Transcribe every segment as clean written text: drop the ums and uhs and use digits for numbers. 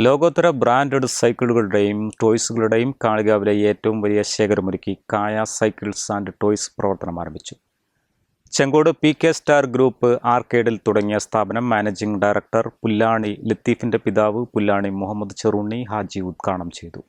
ലോകോത്തര ബ്രാൻഡഡ് സൈക്കിളുകളുടെയും ടോയ്സുകളുടെയും കാളികാവിലെ ഏറ്റവും വലിയ ശേഖരമൊരുക്കി കായ സൈക്കിൾസ് ആൻഡ് ടോയ്സ് പ്രവർത്തനം ആരംഭിച്ചു. ചെങ്കോട് PK സ്റ്റാർ ഗ്രൂപ്പ് ആർക്കേഡിൽ തുടങ്ങിയ സ്ഥാപനം മാനേജിംഗ് ഡയറക്ടർ പുല്ലാണി ലത്തീഫിന്റെ പിതാവ് പുല്ലാണി മുഹമ്മദ് ചെറുണ്ണി ഹാജി ഉദ്ഘാടനം ചെയ്തു.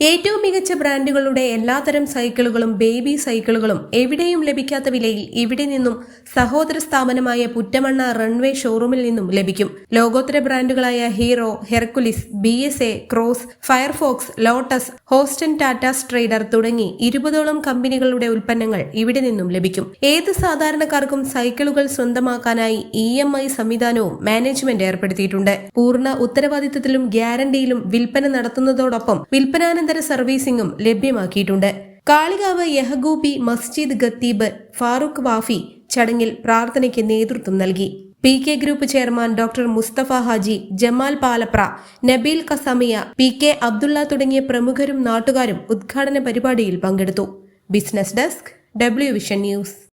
ഏറ്റവും മികച്ച ബ്രാൻഡുകളുടെ എല്ലാത്തരം സൈക്കിളുകളും ബേബി സൈക്കിളുകളും എവിടെയും ലഭിക്കാത്ത വിലയിൽ ഇവിടെ നിന്നും സഹോദര സ്ഥാപനമായ പുറ്റമണ്ണ റൺവേ ഷോറൂമിൽ നിന്നും ലഭിക്കും. ലോകോത്തര ബ്രാൻഡുകളായ Hero, Hercules, BSA, Kross, Firefox, Lotus, ഹോസ്റ്റൺ, ടാറ്റ സ്ട്രൈഡർ തുടങ്ങി 20ഓളം കമ്പനികളുടെ ഉൽപ്പന്നങ്ങൾ ഇവിടെ നിന്നും ലഭിക്കും. ഏത് സാധാരണക്കാർക്കും സൈക്കിളുകൾ സ്വന്തമാക്കാനായി EMI സംവിധാനവും മാനേജ്മെന്റ് ഏർപ്പെടുത്തിയിട്ടുണ്ട്. പൂർണ്ണ ഉത്തരവാദിത്തത്തിലും ഗ്യാരണ്ടിയിലും വിൽപ്പന നടത്തുന്നതോടൊപ്പം വിൽപ്പനാനന്തര സർവീസിംഗും ലഭ്യമാക്കിയിട്ടുണ്ട്. കാളികാവ് യഹഗൂബി മസ്ജിദ് ഖത്തീബ് ഫാറൂഖ് വാഫി ചടങ്ങിൽ പ്രാർത്ഥനയ്ക്ക് നേതൃത്വം നൽകി. PK group chairman doctor Mustafa Haji, Jamal Palapra, Nabeel Kasamiya, PK Abdullah തുടങ്ങിയ പ്രമുഖരും നാട്ടുകാരും ഉദ്ഘാടന പരിപാടിയിൽ പങ്കെടുത്തു. Business desk, W vision news.